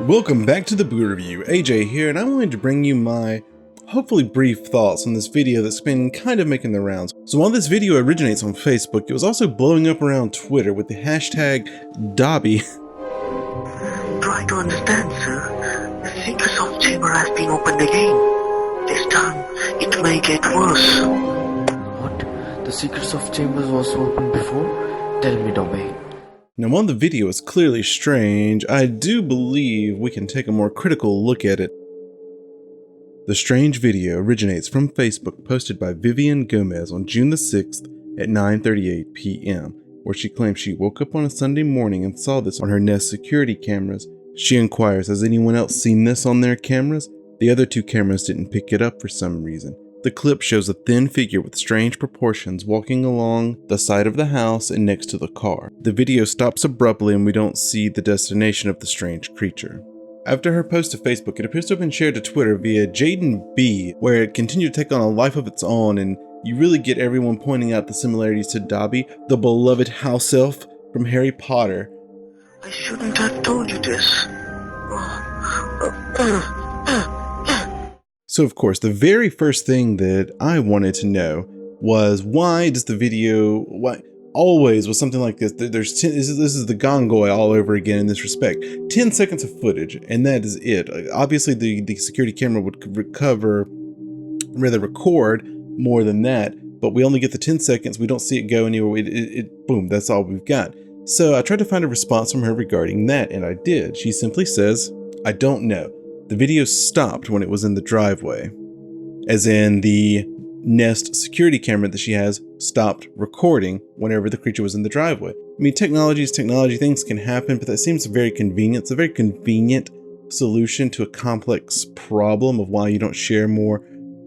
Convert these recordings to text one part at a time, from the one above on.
Welcome back to the Boo Review. AJ here, and I wanted to bring you my hopefully brief thoughts on this video that's been kind of making the rounds. So while this video originates on Facebook, it was also blowing up around Twitter with the hashtag Dobby. Try to understand, sir. The secret of chamber has been opened again. This time, it may get worse. What? The secrets of chambers was opened before? Tell me, Dobby. Now while the video is clearly strange, I do believe we can take a more critical look at it. The strange video originates from Facebook, posted by Vivian Gomez on June the 6th at 9:38 p.m., where she claims she woke up on a Sunday morning and saw this on her Nest security cameras. She inquires, has anyone else seen this on their cameras? The other two cameras didn't pick it up for some reason. The clip shows a thin figure with strange proportions walking along the side of the house and next to the car. The video stops abruptly and we don't see the destination of the strange creature. After her post to Facebook, it appears to have been shared to Twitter via Jaden B, where it continued to take on a life of its own, and you really get everyone pointing out the similarities to Dobby, the beloved house elf from Harry Potter. I shouldn't have told you this. So of course, the very first thing that I wanted to know was, why does the video, why always with something like this, this is the Gongoy all over again in this respect. 10 seconds of footage, and that is it. Obviously the security camera would record more than that, but we only get the 10 seconds. We don't see it go anywhere. Boom, that's all we've got. So I tried to find a response from her regarding that, and I did. She simply says, I don't know. The video stopped when it was in the driveway, as in the Nest security camera that she has stopped recording whenever the creature was in the driveway. I mean, technology is technology, things can happen, but that seems very convenient. It's a very convenient solution to a complex problem of why you don't share more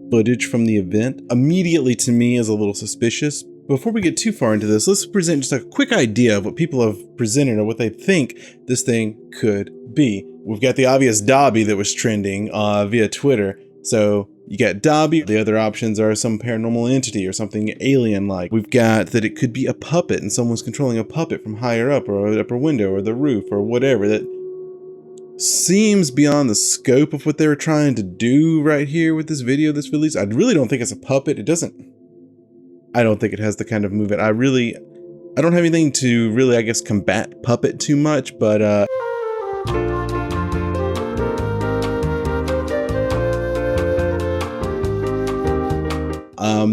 footage from the event. Immediately to me is a little suspicious. Before we get too far into this, let's present just a quick idea of what people have presented or what they think this thing could be. We've got the obvious Dobby that was trending via Twitter. So you got Dobby. The other options are some paranormal entity or something alien-like. We've got that it could be a puppet and someone's controlling a puppet from higher up or the upper window or the roof or whatever. That seems beyond the scope of what they were trying to do right here with this video, this release. I really don't think it's a puppet. I don't think it has the kind of movement. I don't have anything to really, I guess, combat puppet too much, but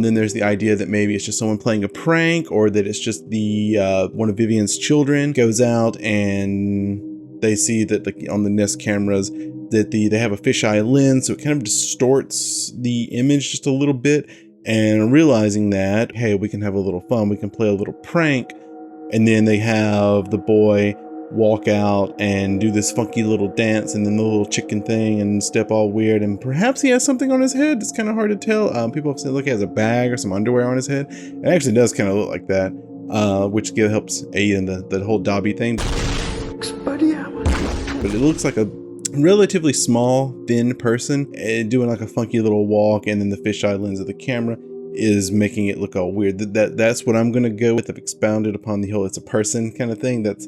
then there's the idea that maybe it's just someone playing a prank, or that it's just the one of Vivian's children goes out and they see that on the Nest cameras that they have a fisheye lens, so it kind of distorts the image just a little bit. And realizing that, hey, we can have a little fun, we can play a little prank, and then they have the boy walk out and do this funky little dance and then the little chicken thing and step all weird, and perhaps he has something on his head. It's kind of hard to tell. People have said, look, he has a bag or some underwear on his head. It actually does kind of look like that, which helps aid in the whole Dobby thing. But it looks like a relatively small, thin person doing like a funky little walk, and then the fisheye lens of the camera is making it look all weird. That's what I'm gonna go with. I've expounded upon the whole it's a person kind of thing. That's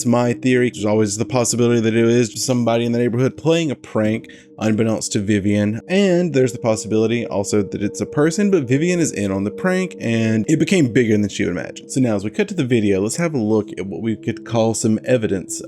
my theory. There's always the possibility that it is somebody in the neighborhood playing a prank unbeknownst to Vivian. And there's the possibility also that it's a person, but Vivian is in on the prank and it became bigger than she would imagine. So now as we cut to the video, let's have a look at what we could call some evidence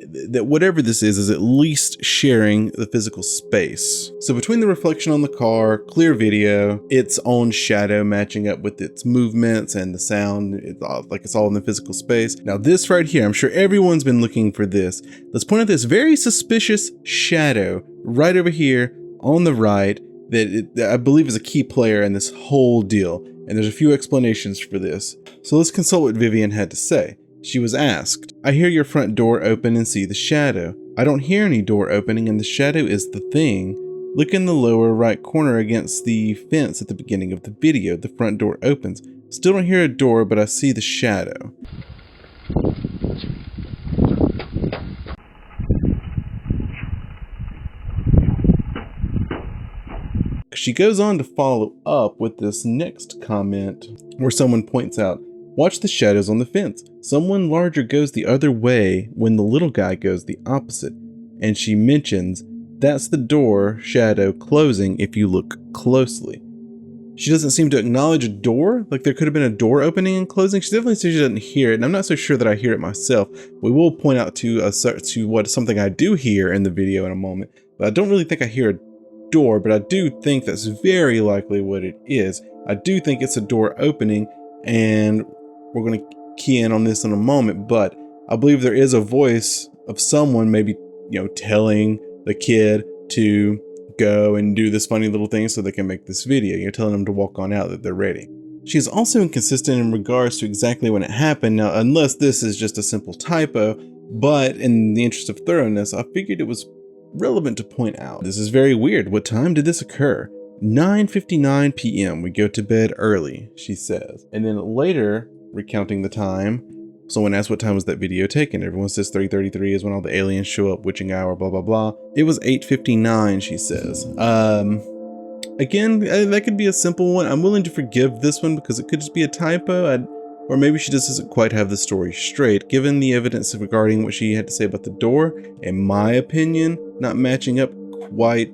that whatever this is at least sharing the physical space. So between the reflection on the car, clear video, its own shadow matching up with its movements and the sound, it's all in the physical space. Now this right here, I'm sure everyone's been looking for this. Let's point out this very suspicious shadow right over here on the right that I believe is a key player in this whole deal. And there's a few explanations for this. So let's consult what Vivian had to say. She was asked, I hear your front door open and see the shadow. I don't hear any door opening and the shadow is the thing. Look in the lower right corner against the fence at the beginning of the video. The front door opens. Still don't hear a door, but I see the shadow. She goes on to follow up with this next comment where someone points out, watch the shadows on the fence. Someone larger goes the other way when the little guy goes the opposite. And she mentions, that's the door shadow closing if you look closely. She doesn't seem to acknowledge a door, like there could have been a door opening and closing. She definitely says she doesn't hear it, and I'm not so sure that I hear it myself. We will point out to something I do hear in the video in a moment, but I don't really think I hear a door, but I do think that's very likely what it is. I do think it's a door opening, and we're going to key in on this in a moment, but I believe there is a voice of someone maybe, telling the kid to go and do this funny little thing so they can make this video. You're telling them to walk on out, that they're ready. She is also inconsistent in regards to exactly when it happened. Now, unless this is just a simple typo, but in the interest of thoroughness, I figured it was relevant to point out. This is very weird. What time did this occur? 9:59 p.m. We go to bed early, she says. And then later, recounting the time, someone asks what time was that video taken. Everyone says 3:33 is when all the aliens show up, witching hour, blah, blah, blah. It was 8:59, she says. Again, that could be a simple one. I'm willing to forgive this one because it could just be a typo. Or maybe she just doesn't quite have the story straight. Given the evidence regarding what she had to say about the door, in my opinion, not matching up quite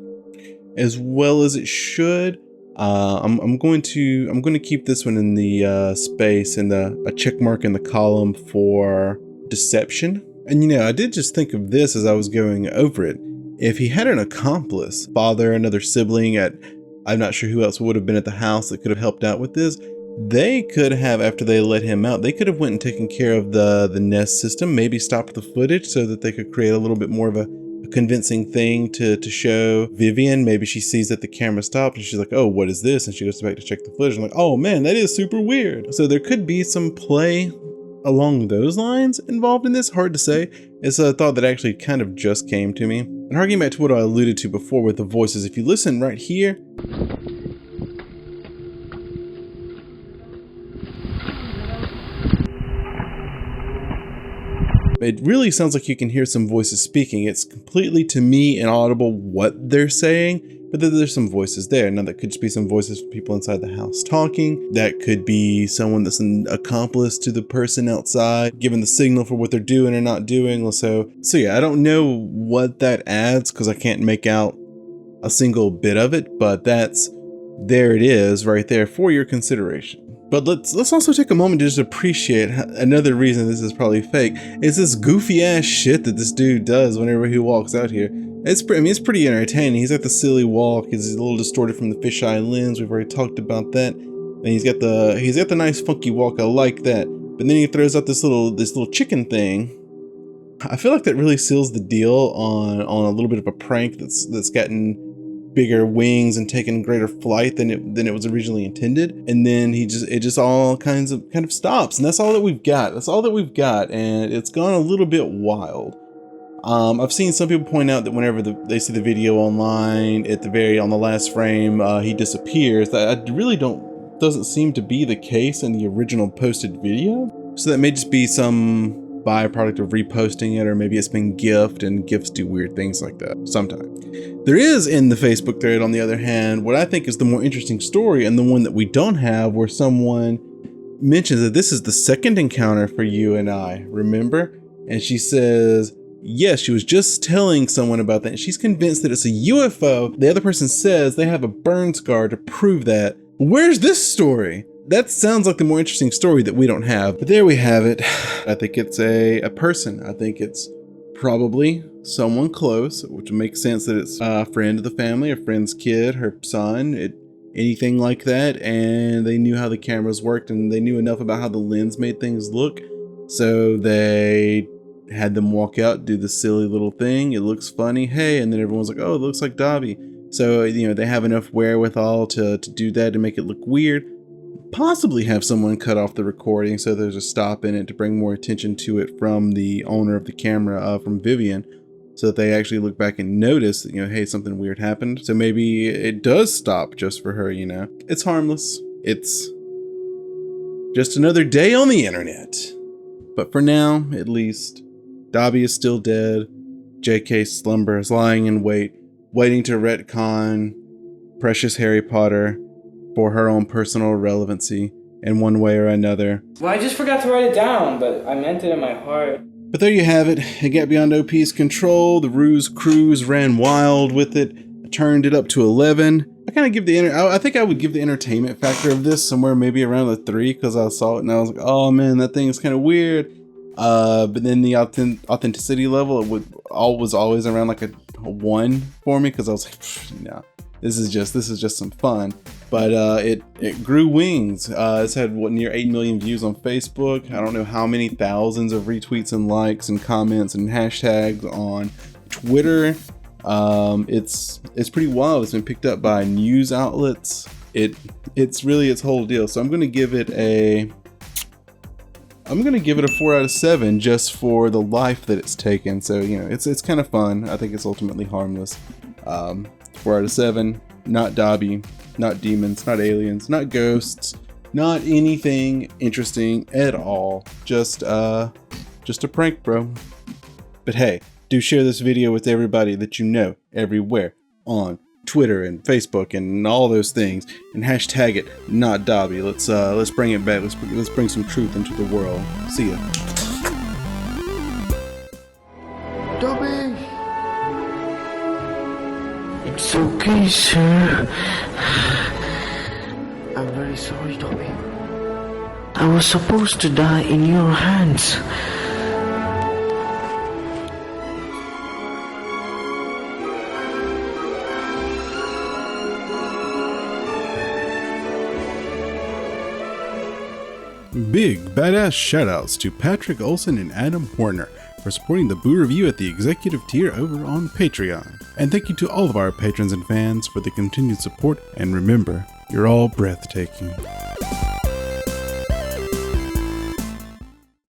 as well as it should. I'm going to keep this one in the space and a check mark in the column for deception. And I did just think of this as I was going over it. If he had an accomplice, father, another sibling, I'm not sure who else would have been at the house that could have helped out with this. They could have, after they let him out, they could have went and taken care of the Nest system, maybe stopped the footage so that they could create a little bit more of a convincing thing to show Vivian. Maybe she sees that the camera stopped and she's like, oh, what is this? And she goes back to check the footage and like, oh man, that is super weird. So there could be some play along those lines involved in this. Hard to say. It's a thought that actually kind of just came to me. And harking back to what I alluded to before with the voices, if you listen right here, it really sounds like you can hear some voices speaking. It's completely, to me, inaudible what they're saying, but then there's some voices there. Now, that could just be some voices from people inside the house talking. That could be someone that's an accomplice to the person outside, giving the signal for what they're doing or not doing. So yeah, I don't know what that adds because I can't make out a single bit of it, but there it is right there for your consideration. But let's also take a moment to just appreciate another reason this is probably fake is this goofy ass shit that this dude does whenever he walks out here. It's pretty entertaining. He's got the silly walk. He's a little distorted from the fisheye lens. We've already talked about that. And he's got the nice funky walk. I like that. But then he throws out this little chicken thing. I feel like that really seals the deal on a little bit of a prank that's gotten bigger wings and taken greater flight than it was originally intended. And then it just all kind of stops. And that's all that we've got. And it's gone a little bit wild. I've seen some people point out that whenever they see the video online, on the last frame, he disappears. That really doesn't seem to be the case in the original posted video. So that may just be some byproduct of reposting it, or maybe it's been GIFed, and GIFs do weird things like that sometimes. There is in the Facebook thread, on the other hand, what I think is the more interesting story, and the one that we don't have, where someone mentions that this is the second encounter for you and I, remember? And she says, yes, she was just telling someone about that, and she's convinced that it's a UFO. The other person says they have a burn scar to prove that. Where's this story? That sounds like the more interesting story that we don't have. But there we have it. I think it's a person. I think it's probably someone close, which makes sense that it's a friend of the family, a friend's kid, her son, anything like that. And they knew how the cameras worked, and they knew enough about how the lens made things look. So they had them walk out, do the silly little thing. It looks funny. Hey, and then everyone's like, oh, it looks like Dobby. So, they have enough wherewithal to do that, to make it look weird. Possibly have someone cut off the recording so there's a stop in it to bring more attention to it from the owner of the camera, from Vivian, so that they actually look back and notice that, hey, something weird happened. So maybe it does stop just for her, It's harmless. It's just another day on the internet. But for now, at least, Dobby is still dead. JK slumbers, lying in wait, waiting to retcon precious Harry Potter for her own personal relevancy in one way or another. Well, I just forgot to write it down, but I meant it in my heart. But there you have it. It got beyond OP's control. The Ruse crews ran wild with it. I turned it up to 11. I kind of give I think I would give the entertainment factor of this somewhere maybe around a 3, because I saw it and I was like, oh man, that thing is kind of weird. But then the authenticity level, was always around like a 1 for me, because I was like, no, this is just some fun. But it grew wings. It's had near 8 million views on Facebook. I don't know how many thousands of retweets and likes and comments and hashtags on Twitter. It's pretty wild. It's been picked up by news outlets. It's really its whole deal. So I'm gonna give it a 4 out of 7 just for the life that it's taken. So it's kind of fun. I think it's ultimately harmless. 4 out of 7. Not Dobby, not demons, not aliens, not ghosts, not anything interesting at all. Just a prank, bro. But hey, do share this video with everybody that you know everywhere on Twitter and Facebook and all those things, and hashtag it not Dobby. Let's bring it back. Let's bring some truth into the world. See ya. Dobby! It's okay, sir. I'm very sorry, Dobby. I was supposed to die in your hands. Big badass shoutouts to Patrick Olson and Adam Horner for supporting the Boo Review at the executive tier over on Patreon. And thank you to all of our patrons and fans for the continued support, and remember, you're all breathtaking.